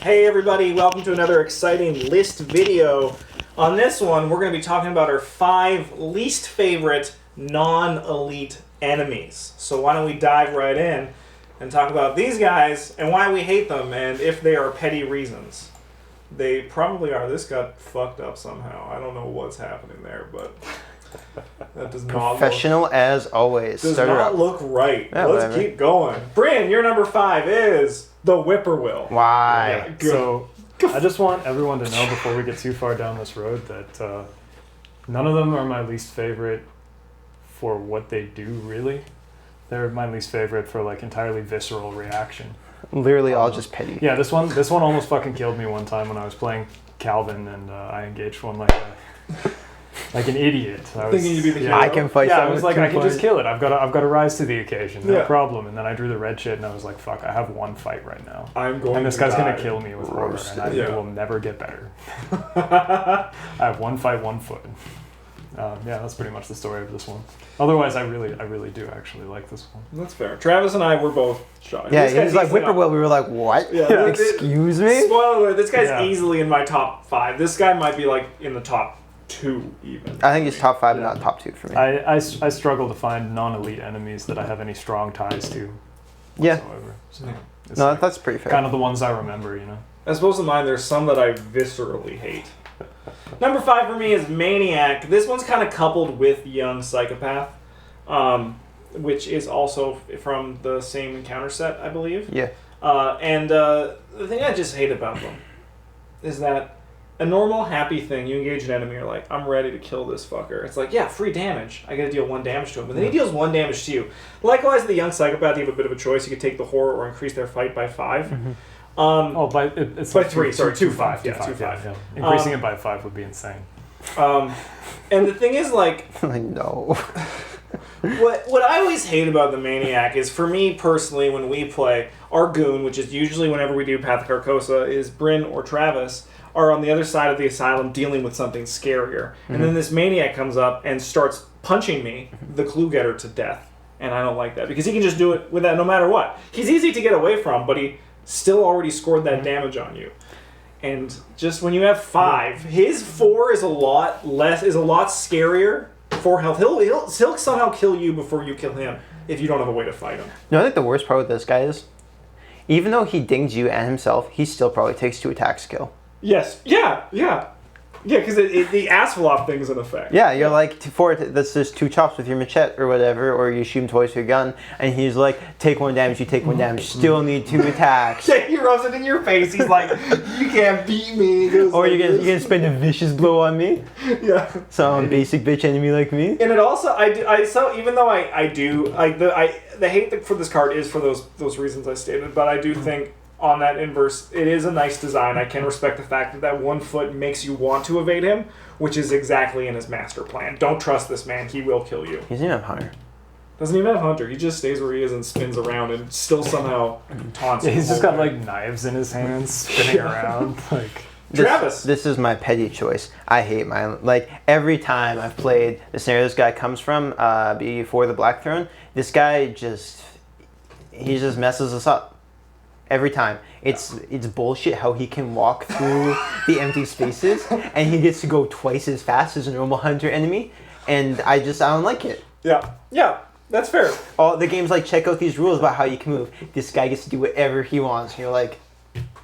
Hey everybody, welcome to another exciting list video. On this one, we're going to be talking about our 5 least favorite non-elite enemies. So why don't we dive right in and talk about these guys and why we hate them and if they are petty reasons. They probably are. This got fucked up somehow. I don't know what's happening there, but that does not professional as always. Does not look right. Yeah, Let's keep going. Bryn, your number 5 is the Whippoorwill. Why? Yeah, so I just want everyone to know before we get too far down this road that none of them are my least favorite for what they do, really. They're my least favorite for like entirely visceral reaction. Literally all just petty. Yeah, this one almost fucking killed me one time when I was playing Calvin and I engaged one like an idiot. I was thinking you'd be the hero. I can fight. Yeah, I was like, I can just kill it. I've got to rise to the occasion. No Yeah. problem. And then I drew the red shit, and I was like, fuck, I have one fight right now. And this guy's gonna kill me with horror, and it will never get better. I have one fight, 1 foot. Yeah, that's pretty much the story of this one. Otherwise, I really do actually like this one. That's fair. Travis and I were both shocked. Yeah, he was like Whippoorwill. We were like, what? Yeah, Excuse me? Spoiler alert, this guy's easily in my top 5. This guy might be like in the top 2 even. I think he's top 5, but not top 2 for me. I struggle to find non-elite enemies that I have any strong ties to whatsoever. So it's no, that's pretty fair. kind of the ones I remember, you know. As opposed to mine, there's some that I viscerally hate. Number 5 for me is Maniac. This one's kind of coupled with Young Psychopath, which is also from the same encounter set, I believe. Yeah. And the thing I just hate about them is that a normal, happy thing, you engage an enemy, you're like, I'm ready to kill this fucker. It's like, yeah, free damage. I gotta deal 1 damage to him. But then he deals 1 damage to you. Likewise, the Young Psychopath, you have a bit of a choice. You could take the horror or increase their fight by 5. Mm-hmm. It's by like 3, sorry, 2, 5. 2, 5. Yeah. Increasing it by 5 would be insane. And the thing is, like, no. what I always hate about the Maniac is, for me personally, when we play, our goon, which is usually whenever we do Path of Carcosa, is Bryn or Travis, are on the other side of the asylum dealing with something scarier. Mm-hmm. And then this Maniac comes up and starts punching me, the clue getter, to death. And I don't like that, because he can just do it with that no matter what. He's easy to get away from, but he still already scored that damage on you. And just when you have 5, his 4 is a lot scarier. 4 health. He'll somehow kill you before you kill him if you don't have a way to fight him. No, I think the worst part with this guy is, even though he dings you and himself, he still probably takes 2 attacks to kill. Yes. Yeah, because the ass-flop thing is in effect. Yeah, you're like, that's just 2 chops with your machete or whatever, or you shoot him twice with your gun, and he's like, take 1 damage, you take 1 damage, still need 2 attacks. Yeah, he rubs it in your face. He's like, you can't beat me. Or you're gonna spend a vicious blow on me. Yeah. Some basic bitch enemy like me. And it also, even though the hate for this card is for those reasons I stated, but I do think, on that inverse, it is a nice design. I can respect the fact that 1 foot makes you want to evade him, which is exactly in his master plan. Don't trust this man. He will kill you. He doesn't even have Hunter. Doesn't even have Hunter. He just stays where he is and spins around and still somehow taunts Yeah, he's just got like knives in his hands spinning around. Like Travis. This is my petty choice. I hate mine. Like, every time I've played the scenario this guy comes from, before the Black Throne, this guy just messes us up. Every time. It's bullshit how he can walk through the empty spaces and he gets to go twice as fast as a normal hunter enemy, and I don't like it. Yeah, that's fair. All the games like, check out these rules about how you can move. This guy gets to do whatever he wants. And you're like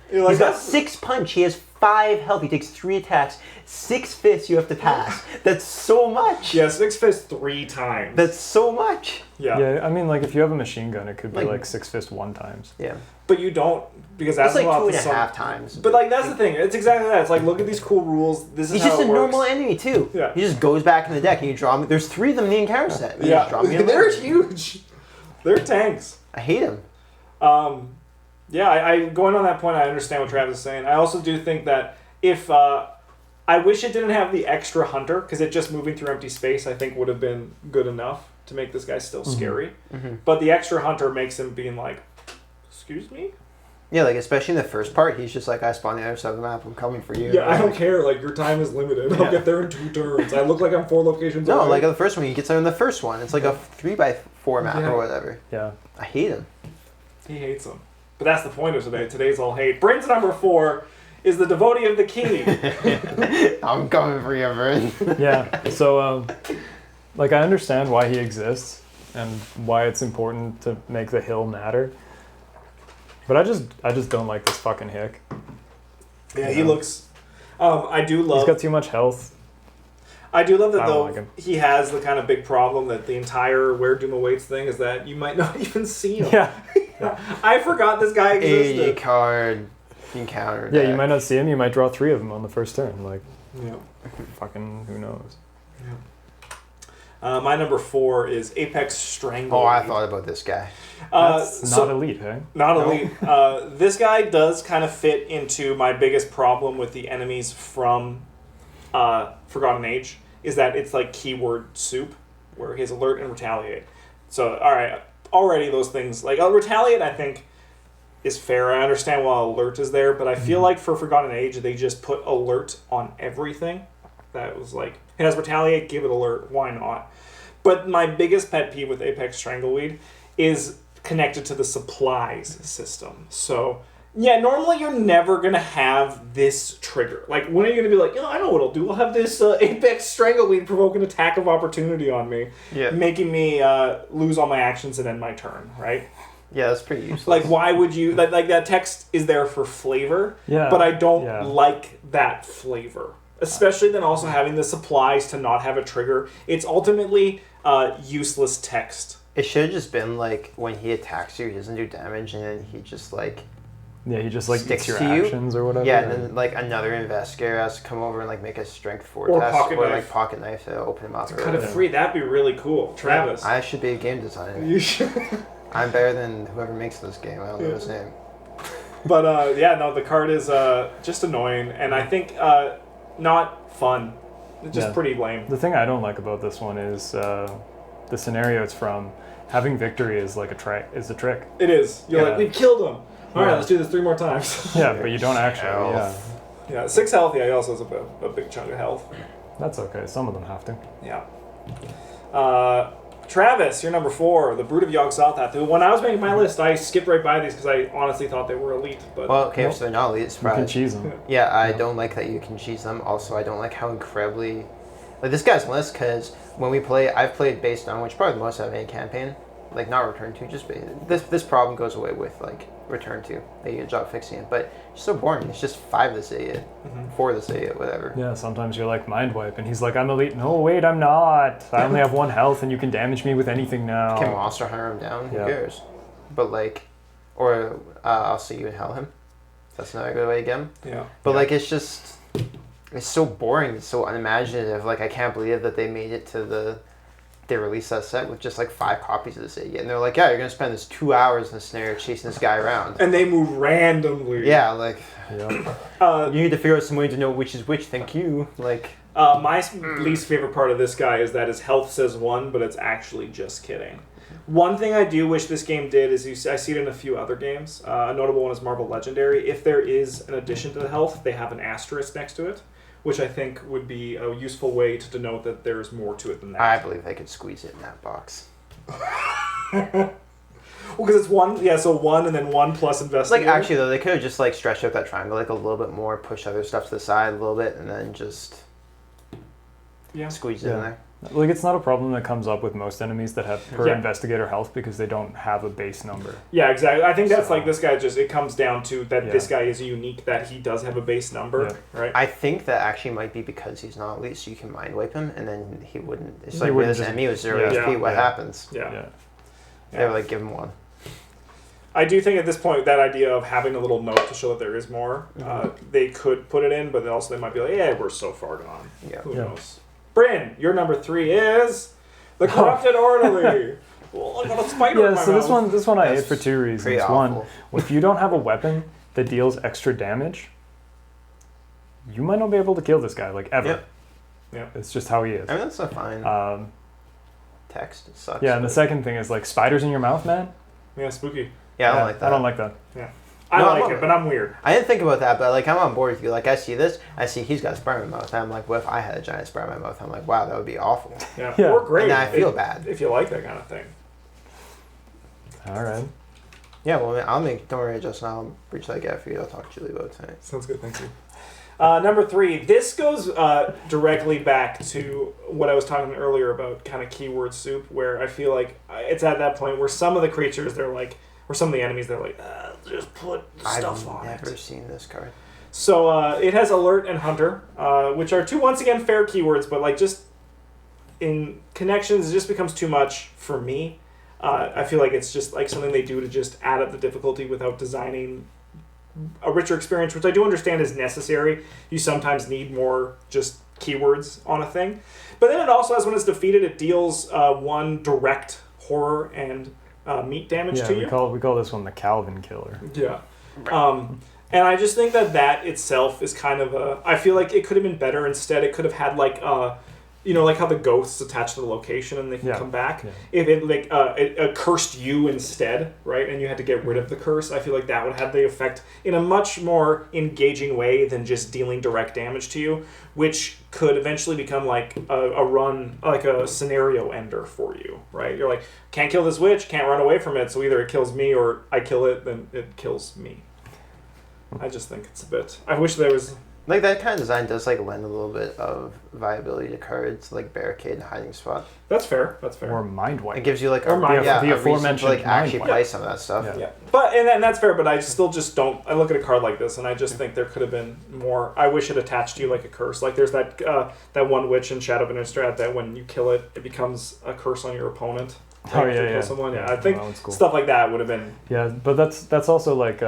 he's got 6 punch, he has 5 health, he takes 3 attacks, 6 fists you have to pass. That's so much. Yeah, 6 fists 3 times. That's so much. Yeah, I mean, like, if you have a machine gun, it could be like 6 fist 1 times. Yeah. But you don't, because that's like 2.5 times. But like, that's the thing. It's exactly that. It's like, look at these cool rules. This is He's how just it a works. normal enemy too. Yeah. He just goes back in the deck and you draw him. There's 3 of them in the encounter set. You Yeah, just draw him in they're huge. They're tanks. I hate him. Yeah, I going on that point, I understand what Travis is saying. I also do think that if I wish it didn't have the extra hunter, because it just moving through empty space, I think would have been good enough to make this guy still scary. Mm-hmm. But the extra hunter makes him being like, excuse me? Yeah, like, especially in the first part, he's just like, I spawned the other side of the map, I'm coming for you. Yeah, I don't care, like, your time is limited. I'll get there in 2 turns. I look like I'm 4 locations away. No, like the first one, he gets there in the first one. It's like a 3x4 map or whatever. Yeah. I hate him. He hates them. But that's the point of today. Today's all hate. Bryn's number 4 is the Devotee of the Key. I'm coming for you, Bryn. Yeah. So, like, I understand why he exists and why it's important to make the hill matter. But I just don't like this fucking hick. Yeah, he looks... I do love... He's got too much health. I do love that, I don't though, like him. he has the kind of big problem that the entire Where Doom Awaits thing is that you might not even see him. Yeah. I forgot this guy existed. A card encounter. Yeah, deck. you might not see him. You might draw 3 of them on the first turn. Like, Yeah. fucking who knows? My number 4 is Apex Strangleweed. Oh, I thought about this guy. That's not elite, hey? Not elite. This guy does kind of fit into my biggest problem with the enemies from Forgotten Age, is that it's like keyword soup, where he has alert and retaliate. So, alright, already those things, like, retaliate I think is fair. I understand why alert is there, but I feel like for Forgotten Age, they just put alert on everything. That was like, it has retaliate, give it alert, why not? But my biggest pet peeve with Apex Strangleweed is connected to the supplies system. So, yeah, normally you're never going to have this trigger. Like, when are you going to be like, I know what I'll do. I'll have this Apex Strangleweed provoke an attack of opportunity on me, making me lose all my actions and end my turn, right? Yeah, that's pretty useless. Like, why would you... Like that text is there for flavor, Yeah. but I don't like that flavor. Especially then also having the supplies to not have a trigger. It's ultimately useless text. It should have just been like when he attacks you, he doesn't do damage, and then he just like he just like sticks your to you. actions or whatever. Yeah, and then like another investigator has to come over and like make a strength 4 Or test, pocket or knife. like pocket knife to open him up. Cut it free. That'd be really cool. Travis. I should be a game designer. You should. I'm better than whoever makes this game. I don't know his name. But the card is just annoying, and I think not fun. It's just pretty lame. The thing I don't like about this one is the scenario it's from. Having victory is like a trick. It is. You're like, we've killed him. All right, Yeah. let's do this 3 more times. Yeah, but you don't actually. Health. Yeah, 6 health. Yeah, he also has a big chunk of health. that's okay. Some of them have to. Yeah. Travis, you're number 4, the Brood of Yogg-Sothoth. When I was making my list, I skipped right by these because I honestly thought they were elite. But Well, okay, so they're not elite. You can Surprise. cheese them. Yeah, I don't like that you can cheese them. Also, I don't like how incredibly... Like, this guy's list, because when we play... I've played based on, which probably the most out of any campaign. Like, not Return to, just... This problem goes away with, like, Return to. They get a job fixing it. But it's so boring. It's just 5 this idiot. 4 this idiot, whatever. Yeah, sometimes you're like mind wipe, and he's like, I'm elite. No, wait, I'm not. I only have 1 health, and you can damage me with anything now. Can Monster Hunter him down? Yeah. Who cares? But, like... Or, I'll see you in hell him. That's another good way to get him. yeah. But, like, it's just... It's so boring. It's so unimaginative. Like, I can't believe that they made it to the... They released that set with just, like, 5 copies of this idiot. And they're like, yeah, you're going to spend this 2 hours in the scenario chasing this guy around. And they move randomly. Yeah, like... Yeah. You need to figure out some way to know which is which. Thank you. Like... My least favorite part of this guy is that his health says 1, but it's actually just kidding. One thing I do wish this game did is, I see it in a few other games. A notable one is Marvel Legendary. If there is an addition to the health, they have an asterisk next to it, which I think would be a useful way to denote that there's more to it than that. I believe they could squeeze it in that box. Well, because it's 1, so 1 and then 1 plus Like, investigator. actually, though, they could have just, like, stretched out that triangle, like, a little bit more, push other stuff to the side a little bit, and then just squeeze it in there. Like, it's not a problem that comes up with most enemies that have per Yeah. investigator health because they don't have a base number. Yeah, exactly. I think that's So- like this guy it comes down to that Yeah. this guy is unique, that he does have a base number, right? I think that actually might be because he's not elite, so you can mind wipe him, and then he wouldn't. It's He like with wouldn't this just- enemy with 0 yeah. HP, what Yeah. happens? Yeah. They were like, give him 1. I do think at this point that idea of having a little note to show that there is more, they could put it in, but also they might be like, yeah, we're so far gone. Yeah. Who Yeah. knows? Bryn, your number 3 is the Corrupted Orderly. Well, I got a spider in Yeah, my so mouth. this one I hate That's for 2 reasons. pretty One, awful. if you don't have a weapon that deals extra damage, you might not be able to kill this guy, like, ever. Yep. Yeah. It's just how he is. I mean, that's not fine. Text, it sucks. Yeah, and the but- second thing is, like, spiders in your mouth, man? Yeah, spooky. Yeah, I don't like that. I don't like that. Yeah. I No, like I'm it, but I'm weird. I didn't think about that, but like I'm on board with you. Like I see this, I see he's got a spider in my mouth. And I'm like, what if I had a giant spider in my mouth? I'm like, wow, that would be awful. Yeah. Yeah. Or great. And then I feel if, bad. If you like that kind of thing. All right. Yeah, well, don't worry, Justin, I'll reach that gap for you. I'll talk to Julie about it tonight. Sounds good, thank you. Number 3, this goes directly back to what I was talking earlier about kind of keyword soup, where I feel like it's at that point where some of the creatures, they're like, or some of the enemies, they're like, just put stuff on it. I've never seen this card. So it has Alert and Hunter, which are two, once again, fair keywords, but like just in connections, it just becomes too much for me. I feel like it's just like something they do to just add up the difficulty without designing a richer experience, which I do understand is necessary. You sometimes need more just keywords on a thing. But then it also has, when it's defeated, it deals 1 direct horror and meat damage to you. We call this one the Calvin Killer. Yeah. And I just think that itself is kind of I feel like it could have been better. Instead, it could have had like like how the ghosts attach to the location and they can come back. Yeah. If it it cursed you instead, right, and you had to get rid of the curse, I feel like that would have the effect in a much more engaging way than just dealing direct damage to you, which could eventually become like a run, like a scenario ender for you, right? You're like, can't kill this witch, can't run away from it, so either it kills me or I kill it, then it kills me. I just think it's a bit... I wish there was... Like, that kind of design does, like, lend a little bit of viability to cards, like Barricade and Hiding Spot. That's fair. Or Mind Wipe. It gives you, like, the aforementioned to, like, actually play some of that stuff. Yeah. But, and that's fair, but I still just don't... I look at a card like this, and I just think there could have been more... I wish it attached to you like a curse. Like, there's that one witch in Shadow of Innistrad that when you kill it, it becomes a curse on your opponent. Kill someone. Yeah, I think cool. Stuff like that would have been... Yeah, but that's also, like...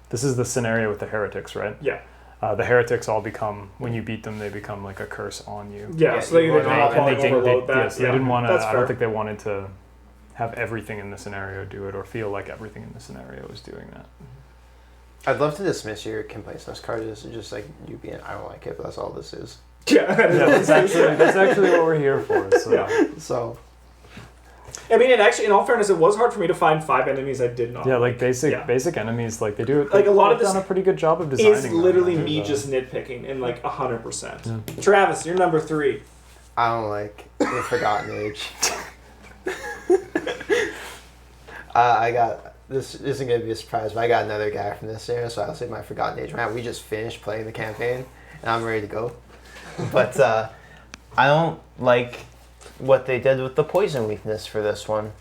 this is the scenario with the heretics, right? Yeah. The heretics all become, when you beat them, they become like a curse on you. Yeah, so they overload that. Yes, they didn't want to, I don't think they wanted to have everything in the scenario do it or feel like everything in the scenario was doing that. I'd love to dismiss your complaints on this card as just like you being, I don't like it, but that's all this is. Yeah, that's actually what we're here for. So. Yeah. So. I mean, it actually, in all fairness, it was hard for me to find 5 enemies I did not. Yeah, like basic enemies, like they do it. Like a lot of this done a pretty good job of designing. Is literally me just nitpicking in like 100%. Yeah. Travis, you're number 3. I don't like the Forgotten Age. I got this isn't gonna be a surprise, but I got another guy from this era, so I'll say my Forgotten Age round. We just finished playing the campaign, and I'm ready to go. But I don't like what they did with the poison weakness for this one.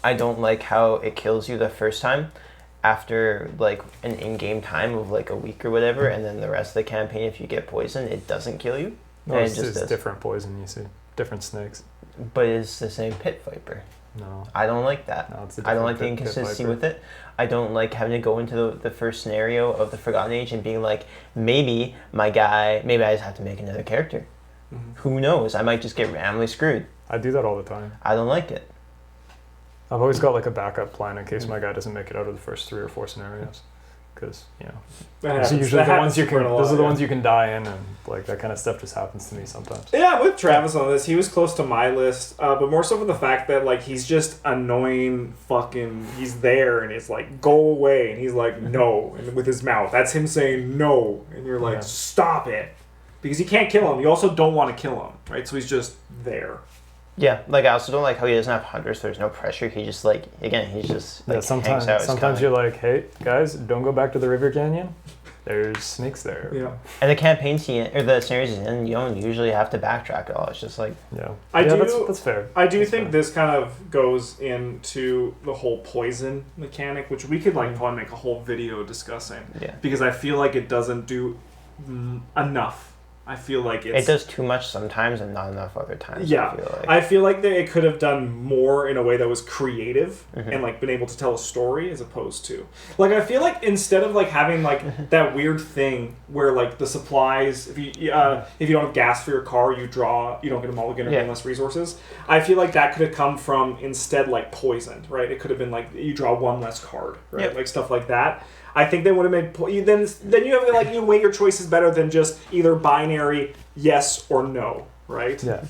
I don't like how it kills you the first time after like an in-game time of like a week or whatever, and then the rest of the campaign, if you get poisoned, it doesn't kill you. No, it's just different poison, you see. Different snakes. But it's the same pit viper. No. I don't like that. No, it's I don't like the inconsistency with it. I don't like having to go into the first scenario of the Forgotten Age and being like, maybe I just have to make another character. Mm-hmm. Who knows? I might just get randomly screwed. I do that all the time. I don't like it. I've always got like a backup plan in case my guy doesn't make it out of the first 3 or 4 scenarios. Because, those are usually the ones you can. Those are the ones you can die in, and like that kind of stuff just happens to me sometimes. Yeah, with Travis on this, he was close to my list, but more so for the fact that like he's just annoying. He's there, and it's like go away, and he's like no, and with his mouth, that's him saying no, and you're like stop it, because you can't kill him. You also don't want to kill him, right? So he's just there. Yeah, like I also don't like how he doesn't have hunters. So there's no pressure. He just like he's just like sometimes you're like, hey guys, don't go back to the river canyon. There's snakes there. Yeah. And the campaigns the series he's in, you don't usually have to backtrack at all. It's just like that's fair. I do think this kind of goes into the whole poison mechanic, which we could like probably make a whole video discussing. Yeah. Because I feel like it doesn't do enough. I feel like it does too much sometimes and not enough other times. Yeah, I feel like it could have done more in a way that was creative and like been able to tell a story as opposed to like I feel like instead of like having like that weird thing where like the supplies if you don't have gas for your car you don't get a mulligan or gain less resources. I feel like that could have come from instead like poisoned, right? It could have been like you draw 1 less card, right? Like stuff like that. I think they would have made then you have like you weigh your choices better than just either binary yes or no, right? Yeah.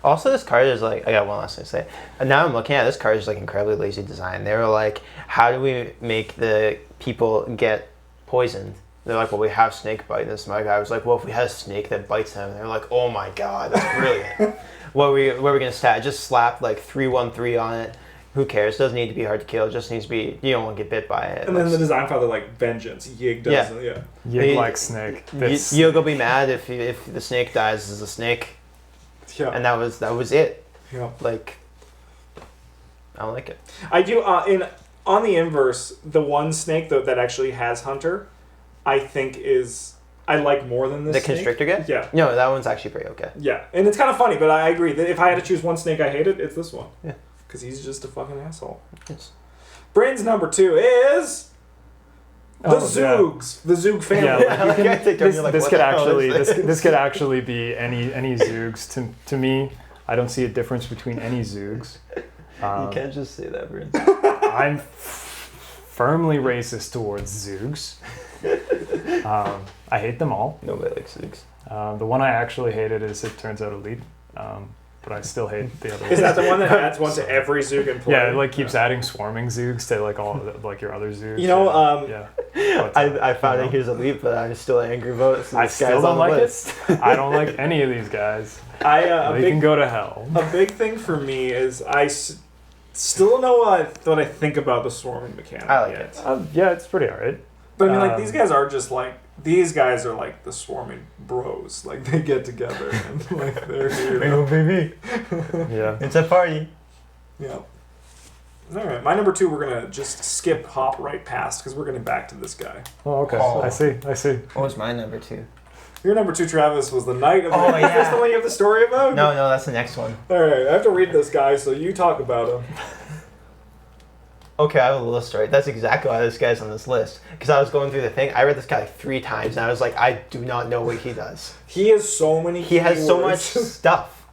Also, this card is like I got one last thing to say. And now I'm looking at this card is like incredibly lazy design. They were like, how do we make the people get poisoned? They're like, well, we have snake bite. And this my guy was like, well, if we had a snake that bites them, and they're like, oh my god, that's brilliant. What were we gonna stat? Just slap like 3/1/3 on it. Who cares? Doesn't need to be hard to kill. It just needs to be, you don't want to get bit by it. And then the design file, they're like vengeance. Yig does. Yeah. Yig like snake. You'll go be mad if the snake dies as a snake. Yeah. And that was it. Yeah. Like, I don't like it. I do. On the inverse, the one snake that actually has Hunter, I think I like more than this. The snake. constrictor guy? Yeah. No, that one's actually pretty okay. Yeah, and it's kind of funny, but I agree that if I had to choose one snake I hated, it's this one. Yeah. Because he's just a fucking asshole. Yes. Brain's number 2 is the Zoogs, the Zoog family. Yeah, this could actually be any Zoogs. To me, I don't see a difference between any Zoogs. You can't just say that, Brain. I'm firmly racist towards Zoogs. I hate them all. Nobody likes Zoogs. The one I actually hated is it turns out Elite. But I still hate the other one. Is that the one that adds one to every Zoog in play? Yeah, it like keeps adding swarming Zoogs to like all like your other Zoogs. You know, I found out he was Elite, but I'm still angry about it. So I still don't like it. I don't like any of these guys. They can go to hell. A big thing for me is still don't know what I think about the swarming mechanic I like yet. Yeah, it's pretty alright. But I mean, like, these guys are just like, these guys are like the swarming bros. Like, they get together and like they're here. Oh, baby. Yeah. It's a party. Yeah. Alright, my number 2 we're going to just hop right past because we're getting back to this guy. Oh, okay. Oh. I see. What was my number 2? Your number 2, Travis, was the Knight of the... Oh, yeah. Is this the one you have the story about? No, that's the next one. Alright, I have to read this guy, so you talk about him. Okay, I have a list, right? That's exactly why this guy's on this list. Because I was going through the thing. I read this guy like 3 times, and I was like, I do not know what he does. He has so many He has so much keywords. stuff.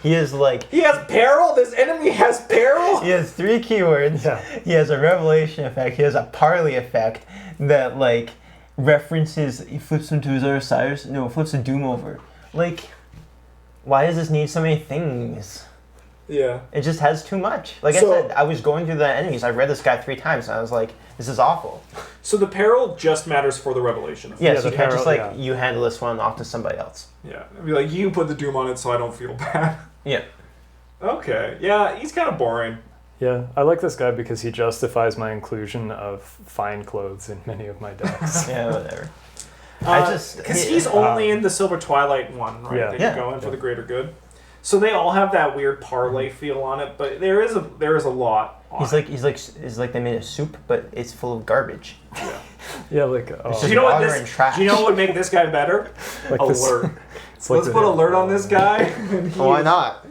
He is like... He has peril? This enemy has peril? He has 3 keywords. Yeah. He has a revelation effect. He has a parley effect that, like, references... He flips him to his other side. No, flips a doom over. Like, why does this need so many things? Yeah. It just has too much. Like I said, I was going through the enemies. I read this guy 3 times, and I was like, this is awful. So the peril just matters for the revelation. Yeah, Yeah, so the you can't just, peril, like, you handle this one off to somebody else. Yeah. I'd be like, you put the doom on it so I don't feel bad. Yeah. Okay. Yeah, he's kind of boring. Yeah, I like this guy because he justifies my inclusion of fine clothes in many of my decks. Yeah, whatever. Because he's only in the Silver Twilight one, right? Yeah. That you're going for the greater good. So they all have that weird parlay feel on it, but there is a lot. He's like they made a soup, but it's full of garbage. Yeah. Yeah, like It's Do just you know what water and trash. Do you know what would make this guy better? like Alert. It's like Let's put alert on this guy. Why not?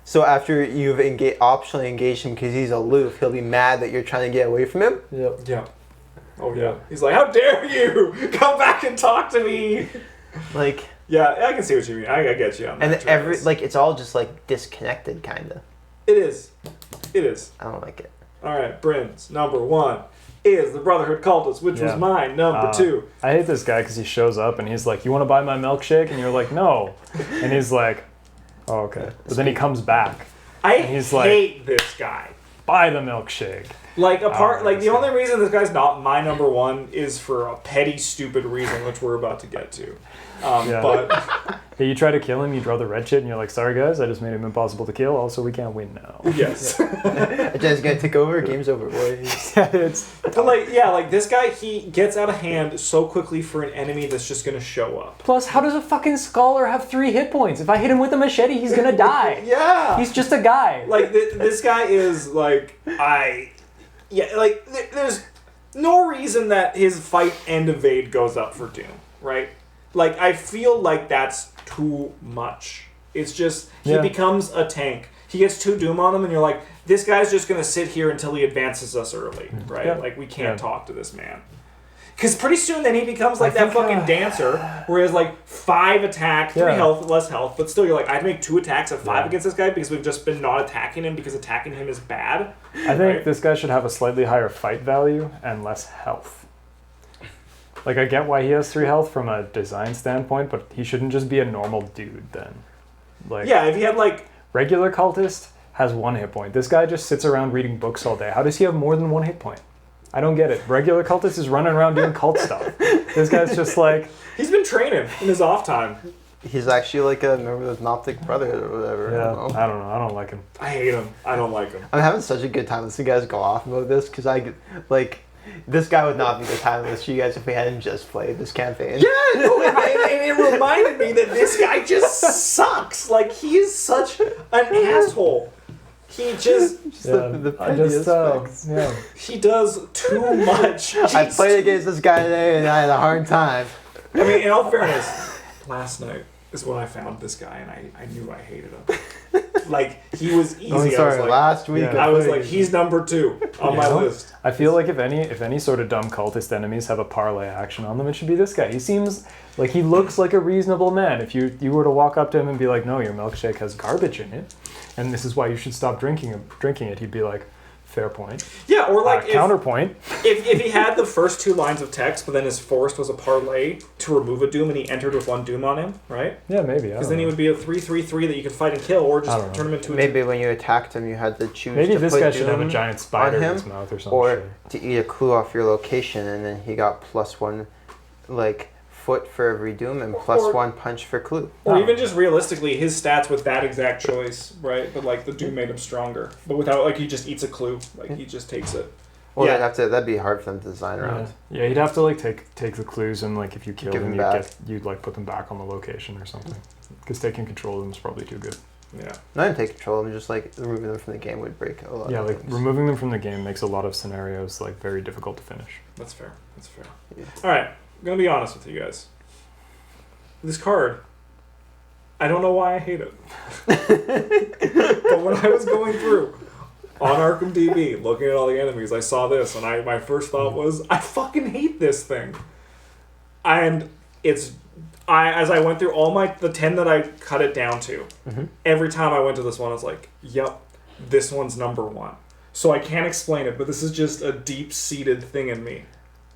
So after you've optionally engaged him because he's aloof, he'll be mad that you're trying to get away from him. Yep. Yeah. Oh yeah. He's like, how dare you come back and talk to me? Like. Yeah, I can see what you mean. I get you on that. And it's all just like disconnected, kind of. It is. I don't like it. All right, Bryn's number 1 is the Brotherhood cultist, which was mine number 2. I hate this guy because he shows up and he's like, "You want to buy my milkshake?" And you're like, "No," and he's like, "Oh, okay." But then he comes back. He's hate this guy. Buy the milkshake. Like the only reason this guy's not my number 1 is for a petty, stupid reason, which we're about to get to. But yeah, you try to kill him, you draw the red shit, and you're like, "Sorry guys, I just made him impossible to kill. Also, we can't win now." Yes. Jen's gonna take over. Game's over, boys. But like this guy, he gets out of hand so quickly for an enemy that's just gonna show up. Plus, how does a fucking scholar have 3 hit points? If I hit him with a machete, he's gonna die. Yeah. He's just a guy. Like this guy is like there's no reason that his fight and evade goes up for Doom, right? Like, I feel like that's too much. It's just, he becomes a tank. He gets 2 Doom on him, and you're like, this guy's just going to sit here until he advances us early, right? Yeah. Like, we can't talk to this man. Because pretty soon then he becomes like that fucking dancer, where he has like 5 attack, 3 health, less health, but still you're like, I'd make 2 attacks at 5 against this guy because we've just been not attacking him because attacking him is bad. I think this guy should have a slightly higher fight value and less health. Like, I get why he has 3 health from a design standpoint, but he shouldn't just be a normal dude then. Like, yeah, if he had like... Regular cultist has 1 hit point. This guy just sits around reading books all day. How does he have more than 1 hit point? I don't get it. Regular cultist is running around doing cult stuff. This guy's just like... He's been training in his off time. He's actually like a member of the Optic Brotherhood or whatever. Yeah, I don't know. I don't know. I don't like him. I hate him. I don't like him. I'm having such a good time listening to you guys go off about this because this guy would not be the time to listen to you guys if we hadn't just played this campaign. Yeah, no, and it reminded me that this guy just sucks. Like, he is such an asshole. He just The pettiest things. yeah. he does too much. I played against this guy today and I had a hard time. I mean, in all fairness, last night is when I found this guy, and I knew I hated him. Like, he was easy. Oh, sorry, I was like, last week. Yeah. I was like, he's number 2 on my list. I feel like if any sort of dumb cultist enemies have a parlay action on them, it should be this guy. He seems like he looks like a reasonable man. If you were to walk up to him and be like, "No, your milkshake has garbage in it, and this is why you should stop drinking it," he'd be like, "Fair point." Yeah, or like counterpoint. If he had the first 2 lines of text, but then his forced was a parlay to remove a doom, and he entered with 1 doom on him, right? Yeah, maybe. Because then he would be a 3/3/3 that you could fight and kill, or just turn him into a Maybe when you attacked him, you had to choose. Maybe to this put guy should have a doom giant spider on in him, his mouth or something. or to eat a clue off your location, and then he got +1, like foot for every doom and +1 punch for clue. Or even just realistically, his stats with that exact choice, right? But like the doom made him stronger. But without, like, he just eats a clue. Like, he just takes it. Well, Yeah. that'd be hard for them to design around. Yeah, you'd have to like take the clues and like if you killed Give him, them back. you'd like put them back on the location or something. Because taking control of them is probably too good. Yeah. Not even take control of them, just like removing them from the game would break a lot. Yeah, of like things. removing them from the game makes a lot of scenarios like very difficult to finish. That's fair. That's fair. Yeah. All right. I'm going to be honest with you guys. This card, I don't know why I hate it. But when I was going through on Arkham DB, looking at all the enemies, I saw this, and my first thought was, I fucking hate this thing. And as I went through the 10 that I cut it down to, every time I went to this one, I was like, yep, this one's number 1. So I can't explain it, but this is just a deep-seated thing in me.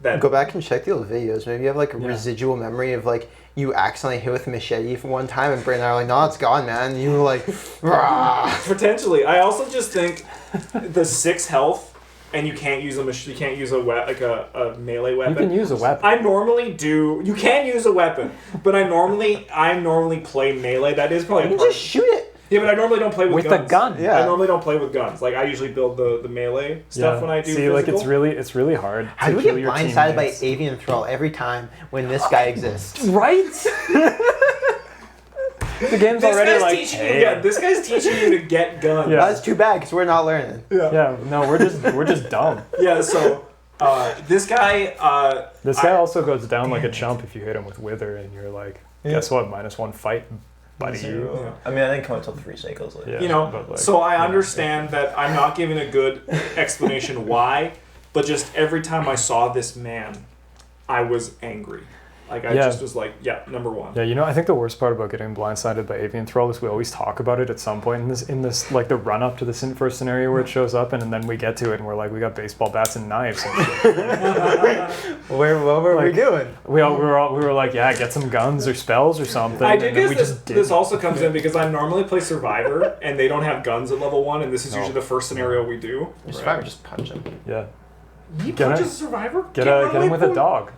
That Go back and check the old videos. Maybe you have like a residual memory of like you accidentally hit with a machete for one time, and Brandon and I were like, "No, it's gone, man." And you were like, "Rah." Potentially. I also just think the 6 health, and you can't use you can't use a melee weapon. You can use a weapon. I normally do. You can use a weapon, but I normally play melee. That is probably You just shoot it. Yeah, but I normally don't play with guns. a gun. Yeah. I normally don't play with guns. Like, I usually build the melee stuff when I do See, physical. like it's really hard. How to do we kill get your blindsided by teammates. avian thrall every time when this guy exists? Right? The game's already like, hey. This guy's teaching you to get guns. Yeah. That's too bad because we're not learning. Yeah, no, we're just dumb. Yeah, so this guy This guy also goes down like a chump if you hit him with Wither, and you're like, guess what? -1 fight, buddy. Yeah. I mean, I didn't come until 3 cycles later. Yeah, but, like, so I understand that I'm not giving a good explanation why, but just every time I saw this man, I was angry. Like, I just was like, number 1. Yeah, you know, I think the worst part about getting blindsided by avian thrall is we always talk about it at some point in this like the run up to the first scenario where it shows up, and then we get to it and we're like, we got baseball bats and knives and shit. What were we doing? We were like, yeah, get some guns or spells or something. I did and guess this also comes in because I normally play Survivor, and they don't have guns at level 1, and this is usually the first scenario we do. Survivor, just punch him. Yeah. He Get punches a- Survivor? Get him with a dog.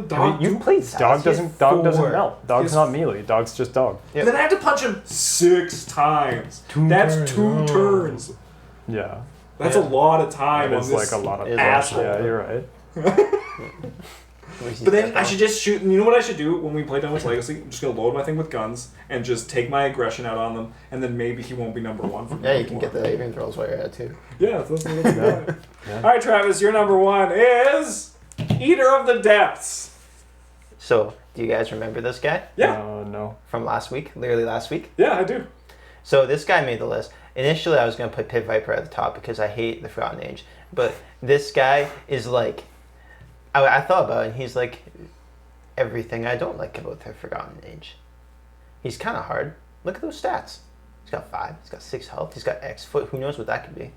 Dog. You played Dog doesn't melt. Dog's Yes. not melee. Dog's just dog. Yeah. Then I have to punch him 6 times. That's 2 turns. Yeah. That's a lot of time. That on is this like a lot of asshole. Yeah, you're right. But then I should just shoot. And you know what I should do when we play Dunwich Legacy? I'm just gonna load my thing with guns and just take my aggression out on them, and then maybe he won't be number 1 for me. Yeah, you can get the avian thralls while you're at it too. Yeah, that's a good idea. All right, Travis, your number 1 is Eater of the Depths. So, do you guys remember this guy Yeah, No. from last week? Literally last week. yeah, I do. So this guy made the list. Initially, I was going to put Pit Viper at the top because I hate the Forgotten Age. But this guy is like, I thought about it, and he's like everything I don't like about the Forgotten Age. He's kind of hard. Look at those stats. He's got 5. He's got 6 health. He's got X foot. Who knows what that could be?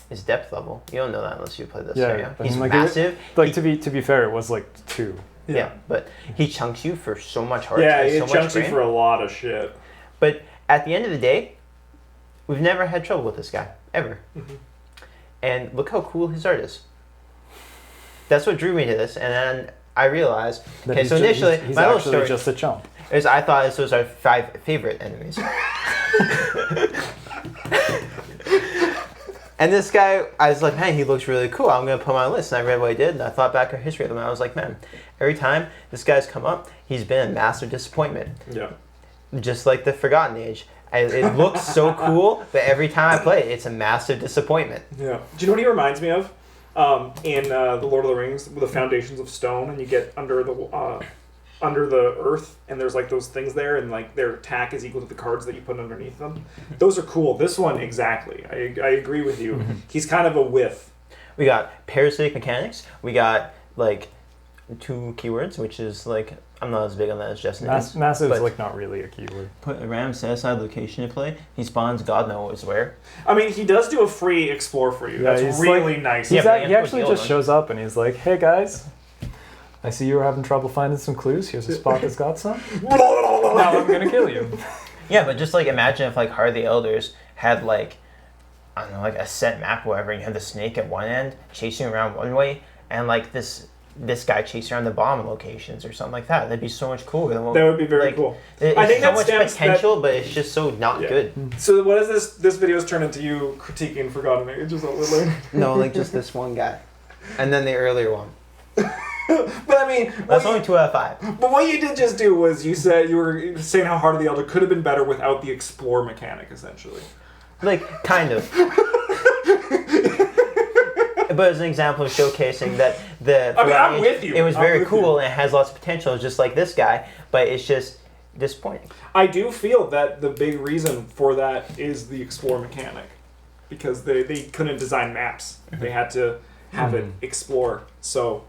His depth level. You don't know that unless you play this area. but He's like, massive. To be fair, it was like 2. Yeah, but he chunks you for so much heart. Yeah, and he so much chunks you brain. for a lot of shit. But at the end of the day, we've never had trouble with this guy, ever. Mm-hmm. And look how cool his art is. That's what drew me to this. And then I realized. That Okay, he's so initially, he's my little actually story just a chump. is I thought this was our 5 favorite enemies. And this guy, I was like, man, he looks really cool. I'm going to put him on my list. And I read what he did, and I thought back on history of him. And I was like, man, every time this guy's come up, he's been a massive disappointment. Yeah. Just like the Forgotten Age. It looks so cool, but every time I play it, it's a massive disappointment. Yeah. Do you know what he reminds me of? In The Lord of the Rings, with the foundations of stone, and you get under the earth, and there's like those things there, and like their attack is equal to the cards that you put underneath them. Those are cool. This one, exactly. I agree with you. He's kind of a whiff. We got parasitic mechanics. We got like 2 keywords, which is like, I'm not as big on that as Justin is. Massive is but like not really a keyword. put a random set-aside location to play. He spawns God knows where. I mean, he does do a free explore for you. Yeah, That's he's really like- nice. Yeah, but He you have to actually put just guild shows up and he's like, hey guys, I see you were having trouble finding some clues. Here's a spot that's got some. Now I'm gonna kill you. Yeah, but just like imagine if like Heart of the Elders had like, I don't know, like a set map or whatever, and you had the snake at one end chasing around one way, and like this guy chasing around the bomb locations or something like that. That'd be so much cooler. That would be very like, cool. It's I think so that much stems- potential, but it's just so not Yeah. good. So what is this video's turned into you critiquing Forgotten Ages a little later? No, like just this one guy, and then the earlier one. But I mean, That's only 2 out of 5. but what you did just do was you said you were saying how Heart of the Elder could have been better without the explore mechanic, essentially. Like kind of. But as an example of showcasing that I'm with you. It was I'm very with cool you. and it has lots of potential, just like this guy. But it's just disappointing. I do feel that the big reason for that is the explore mechanic, because they couldn't design maps. They had to have it explore. So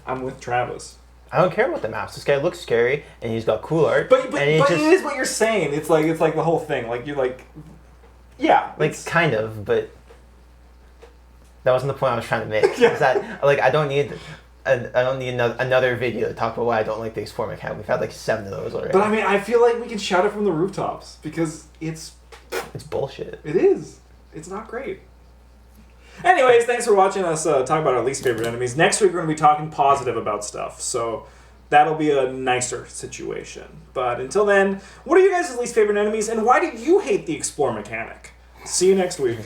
I'm with Travis. I don't care about the maps. This guy looks scary and he's got cool art. But and it is what you're saying. It's like the whole thing. Like you're like, yeah, like it's- kind of, but that wasn't the point I was trying to make. Yeah. Is that like I don't need another video to talk about why I don't like the explore mechanic. We've had like 7 of those already. But I mean, I feel like we can shout it from the rooftops because it's bullshit. It is. It's not great. Anyways, thanks for watching us talk about our least favorite enemies. Next week we're going to be talking positive about stuff, so that'll be a nicer situation. But until then, what are you guys' least favorite enemies, and why do you hate the explore mechanic? See you next week.